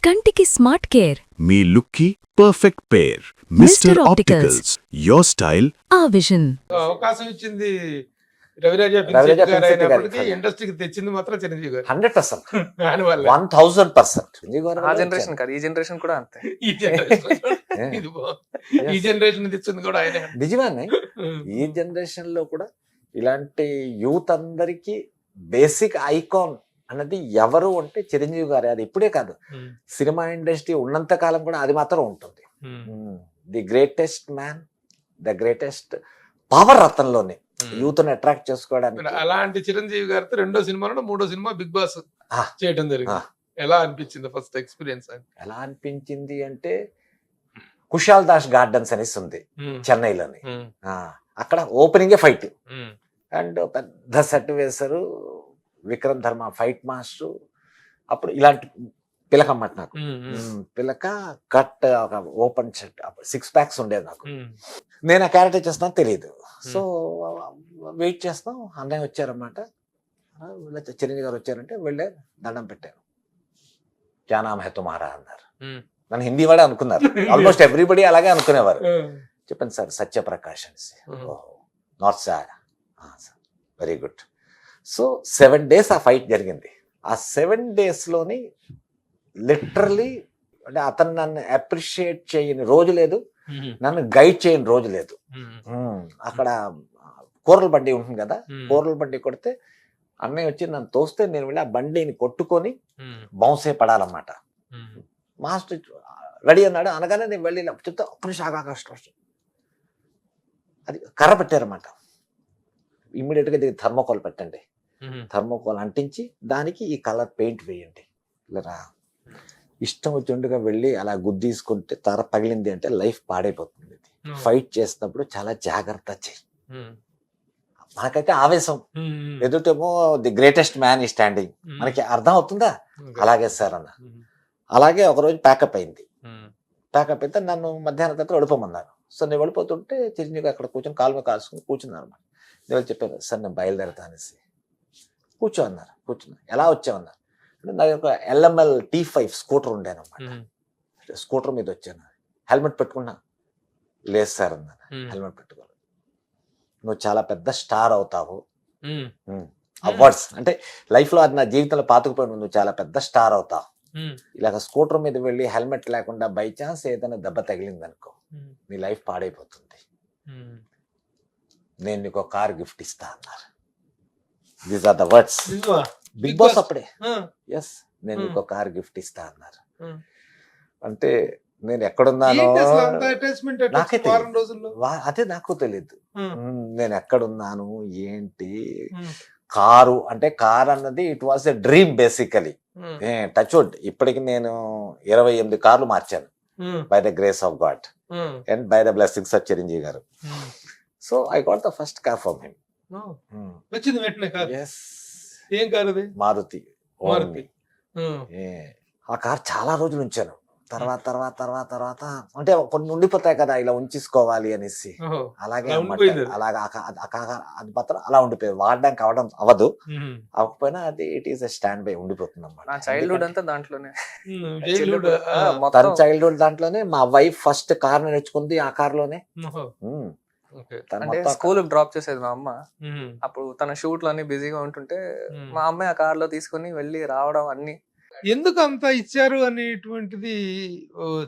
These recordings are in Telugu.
కంటికి స్మార్ట్ కేర్ మీ లుక్కి perfect pair mister opticals your style a vision. అవకాశం ఇచ్చింది రవిరాజ రవిరాజ పినిశెట్టి గారు పినిశెట్టి గారు. అయినప్పటికీ ఇండస్ట్రీకి తెచ్చింది మాత్రం చిరంజీవి గారు 100%, దాని వల్ల 1000%. ఆ జనరేషన్ కాదు, ఈ జనరేషన్ కూడా అంతే. ఈ జనరేషన్ ఇది ఈ జనరేషన్ తెచ్చింది కూడా ఆయనే. నిజమే. ఈ జనరేషన్ లో కూడా ఇలాంటి యూత్ అందరికి బేసిక్ ఐకాన్ అన్నది ఎవరు అంటే చిరంజీవి గారే. అది ఇప్పుడే కాదు, సినిమా ఇండస్ట్రీ ఉన్నంత కాలం కూడా అది మాత్రం ఉంటుంది. The greatest man, the greatest power అతనిలోనే యూత్ ని అట్రాక్ట్ చేసుకోవడానికి. అలాంటి చిరంజీవి గారితో రెండో సినిమాలో మూడో సినిమా బిగ్ బాస్ చేయడం జరిగింది. ఎలా అనిపించింది ఫస్ట్ ఎక్స్పీరియన్స్? ఎలా అనిపించింది అంటే, కుశాల్ దాస్ గార్డెన్స్ అనేసి ఉంది చెన్నైలోని. అక్కడ ఓపెనింగే ఫైట్ అండ్ పెద్ద సెట్ వేశారు. విక్రమ్ ధర్మ ఫైట్ మాస్టర్. అప్పుడు ఇలాంటి పిలక అన్నమాట నాకు. పిలక కట్ ఒక ఓపెన్ సెట్ 6 packs ఉండేది నాకు. నేను ఆ క్యారెక్టర్ చేస్తున్నా తెలియదు. సో వెయిట్ చేస్తాం, అన్నయ్య వచ్చారన్నమాట. చిరంజీవి గారు వచ్చారంటే వెళ్ళే దండం పెట్టాను. క్యా నామ్ హై తుమారా అన్నారు. నన్ను హిందీ వాడే అనుకున్నారు. ఆల్మోస్ట్ ఎవ్రీబడి అలాగే అనుకునేవారు. చెప్పండి సార్, సత్యప్రకాష్ అని. North sir, very good. So 7 days ఆ ఫైట్ జరిగింది. ఆ 7 days లోని లిటరలీ అంటే అతను నన్ను అప్రిషియేట్ చేయని రోజు లేదు, నన్ను గైడ్ చేయని రోజు లేదు. అక్కడ కూరల బండి ఉంటుంది కదా, కూరల బండి కొడితే అన్నయ్య వచ్చి నన్ను తోస్తే నేను వెళ్ళి ఆ బండిని కొట్టుకొని బౌన్సే పడాలన్నమాట. మాస్టర్ రెడీ అన్నాడు. అనగానే నేను వెళ్ళి చెప్తా, ఒక్క నిమిషం ఆకాశం అది కర్ర పెట్టారన్నమాట. ఇమ్మీడియట్గా దీనికి థర్మోకోల్ పెట్టండి, థర్మోకోల్ అంటించి దానికి ఈ కలర్ పెయింట్ వేయండి. ఇలా ఇష్టం వచ్చిండుగా వెళ్ళి అలా గుద్దీసుకుంటే తర పగిలింది అంటే లైఫ్ పాడైపోతుంది. ఫైట్ చేసినప్పుడు చాలా జాగ్రత్త చెయ్యి. మనకైతే ఆవేశం, ఎదుటేమో ది గ్రేటెస్ట్ మ్యాన్ ఈ స్టాండింగ్, మనకి అర్థం అవుతుందా? అలాగే సార్ అన్న. అలాగే ఒకరోజు ప్యాకప్ అయింది. ప్యాకప్ అయితే నన్ను మధ్యాహ్నం తర్వాత వెళ్ళిపోమన్నారు. సో నేను వెళ్ళిపోతుంటే చిరంజీవి అక్కడ కూర్చొని కాలు మీద కాల్చుకుని కూర్చున్నారు అన్నమాట. నేను చెప్పాను, సార్ నేను బయలుదేరుతా అనేసి. కూర్చో అన్నారు. కూర్చున్నా. ఎలా వచ్చామన్నారు అంటే, నా యొక్క LML T5 స్కూటర్ ఉండేనమాట. స్కూటర్ మీద వచ్చాను. హెల్మెట్ పెట్టుకున్నా. లేదు సార్ అన్నారు, హెల్మెట్ పెట్టుకోవాలి, నువ్వు చాలా పెద్ద స్టార్ అవుతావు. అవార్డ్స్ అంటే లైఫ్ లో అది నా జీవితంలో పాతుకుపోయిన, నువ్వు చాలా పెద్ద స్టార్ అవుతావు. ఇలాగ స్కూటర్ మీద వెళ్ళి హెల్మెట్ లేకుండా బై ఛాన్స్ ఏదైనా దెబ్బ తగిలింది అనుకో, నీ లైఫ్ పాడైపోతుంది. నేను నీకు కార్ గిఫ్ట్ ఇస్తా అన్నారు. These are the words. Big boss అప్పుడే. ఎస్, నేను నీకు కార్ గిఫ్ట్ ఇస్తా అన్నారు. అంటే నేను ఎక్కడున్నానో నాకే తెలియదు. అదే నాకు తెలియదు నేను ఎక్కడున్నాను ఏంటి. కారు అంటే కార్ అన్నది it was a dream basically. Touch wood, ఇప్పటికి నేను 28 కార్లు మార్చాను by the grace of God and by the blessings of Chiranjeevi garu. So I got the first car from him. వచ్చింది వెంటనే కార్. yes, ఏం కార్ అది? మారుతి. మారుతి. ఆ కార్ చాలా రోజులు ఉంచాను. తర్వాత తర్వాత తర్వాత తర్వాత అంటే కొన్ని ఉండిపోతాయి కదా, ఇలా ఉంచేసుకోవాలి అనేసి. అలాగే అలాగా అది మాత్రం అలా ఉండిపోయేది. వాడడానికి అవ్వదు, అవ్వకపోయినా అది it is a stand by ఉండిపోతుంది అన్నమాట. చైల్డ్హుడ్ అంతా దాంట్లోనే. తన చైల్డ్హుడ్ దాంట్లోనే. మా వైఫ్ ఫస్ట్ కార్ నేర్చుకుంది ఆ కార్ లోనే. అంటే స్కూల్ డ్రాప్ చేసేది మా అమ్మ. అప్పుడు తన షూట్లు అన్ని బిజీగా ఉంటుంటే మా అమ్మాయి ఆ కార్ లో తీసుకుని వెళ్ళి రావడం అన్ని. ఎందుకు అంత ఇచ్చారు అనేటువంటిది,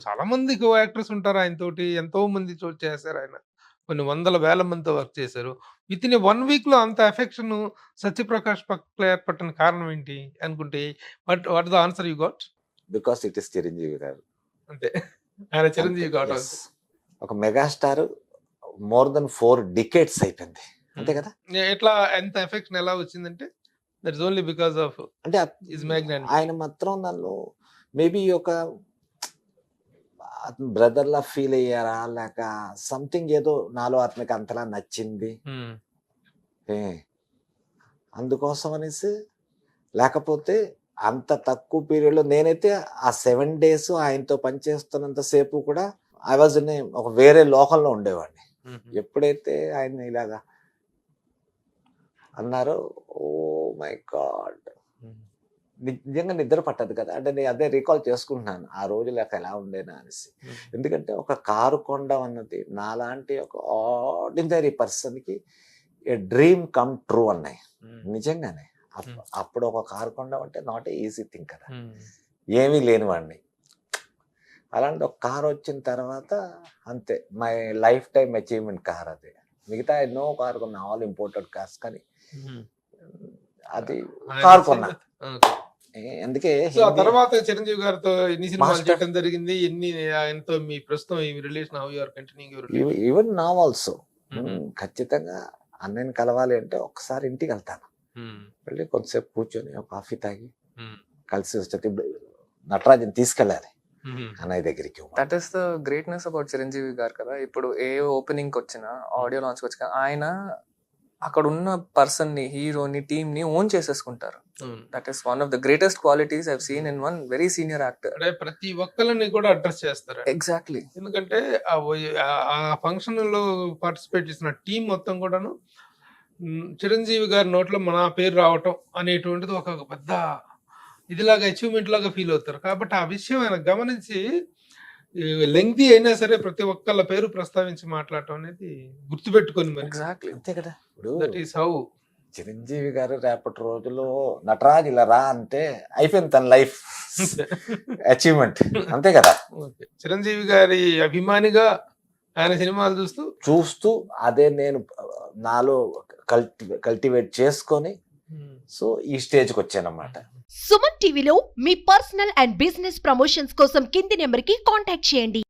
చాలా మంది కో యాక్టర్స్ ఉంటారు ఆయన తోటి, ఎంతో మంది చేశారు ఆయన, కొన్ని వందల వేల మందితో వర్క్ చేశారు. విత్ ఇన్ 1 week లో అంత ఎఫెక్షన్ సత్యప్రకాష్ పట్ల ఏర్పడిన కారణం ఏంటి అనుకుంటే, what the answer you got? Because it is Chiranjeevi గారు. అంతే, ఆయన చిరంజీవి గారు ఒక మెగాస్టార్ మోర్ దెన్ 4 decades అయిపోయింది, అంతే కదా. ఎట్లా ఎంత ఎఫెక్షన్ ఎలా వచ్చిందంటే, that is only because of అంటే హిస్ మ్యాగ్నెట్. ఆయన మాత్రం నన్ను మేబీ ఒక బ్రదర్ లా ఫీల్ అయ్యారా, లేక సంథింగ్ ఏదో నాలో అతనికి అంతలా నచ్చింది అందుకోసం అనేసి. లేకపోతే అంత తక్కువ పీరియడ్ లో నేనైతే ఆ 7 days ఆయనతో పనిచేస్తున్నంత సేపు కూడా ఐ వాజ్ ఒక వేరే లోకంలో ఉండేవాడిని. ఎప్పుడైతే ఆయన ఇలాగా అన్నారు, ఓ మై గాడ్, నిజంగా నిద్ర పట్టదు కదా. అంటే నేను అదే రీకాల్ చేసుకుంటున్నాను ఆ రోజు లేక ఎలా ఉండేనా అనేసి. ఎందుకంటే ఒక కారు కొనడం అన్నది నాలాంటి ఒక ఆర్డినరీ పర్సన్కి ఏ డ్రీమ్ కమ్ ట్రూ అన్నాయి నిజంగానే. అప్పుడు ఒక కారు కొనడం అంటే నాట్ ఏ ఈజీ థింగ్ కదా, ఏమీ లేనివాడిని. అలాంటి ఒక కార్ వచ్చిన తర్వాత అంతే my life time achievement car అది. మిగతా ఎన్నో కారు కొన్నా, ఆల్ ఇంపోర్టెడ్ కార్స్, కానీ అది కారు కొన్నా. అందుకే సో ఆ తర్వాత చిరంజీవి గారితో ఎన్ని సినిమాలు చేయడం జరిగింది, ఎన్ని ఆయనతో మీ ప్రస్తుతం ఈ relation how you are continuing your relation? Even నా ఆల్సో ఖచ్చితంగా అన్నయ్యని కలవాలి అంటే ఒకసారి ఇంటికి వెళ్తాను, వెళ్ళి కొంతసేపు కూర్చొని ఒక కాఫీ తాగి కలిసి వచ్చి నటరాజన్ తీసుకెళ్ళాలి అన్నయ్య దగ్గరికి. That is the greatness about Chiranjeevi garu కదా. ఇప్పుడు ఏ ఓపెనింగ్ వచ్చినా, ఆడియో లాంచ్ వచ్చినా ఆయన అక్కడ ఉన్న పర్సన్ ని, హీరోని, టీమ్ ని ఓన్ చేసేసుకుంటారు. That is one of the greatest qualities I have seen in one very senior actor. అంటే ప్రతి ఒక్కరిని కూడా అడ్రస్ చేస్తారు. ఎగ్జాక్ట్లీ. ఎందుకంటే ఆ ఫంక్షన్ లో పార్టిసిపేట్ చేసిన టీం మొత్తం కూడాను చిరంజీవి గారి నోట్లో మన పేరు రావటం అనేటువంటిది ఒక పెద్ద ఇదిలాగా అచీవ్మెంట్ లాగా ఫీల్ అవుతారు. కాబట్టి ఆ విషయం ఆయన గమనించి లెంగ్తీ అయినా సరే ప్రతి ఒక్కళ్ళ పేరు ప్రస్తావించి మాట్లాడటం అనేది గుర్తుపెట్టుకొని మరి. ఎగ్జాక్ట్లీ అంతే కదా. ఇప్పుడు దట్ ఈస్ హౌ చిరంజీవి గారు రేపటి రోజుల్లో నటరాజ్ ఇలా రా అంటే అయిపోయింది తన లైఫ్ అచీవ్మెంట్, అంతే కదా. చిరంజీవి గారి అభిమానిగా ఆయన సినిమాలు చూస్తూ అదే నేను నాలో కల్టివేట్ చేసుకొని సో ఈ స్టేజ్కి వచ్చానన్నమాట. సుమన్ టీవీలో మీ పర్సనల్ అండ్ బిజినెస్ ప్రమోషన్స్ కోసం కింది నెంబర్కి కాంటాక్ట్ చేయండి.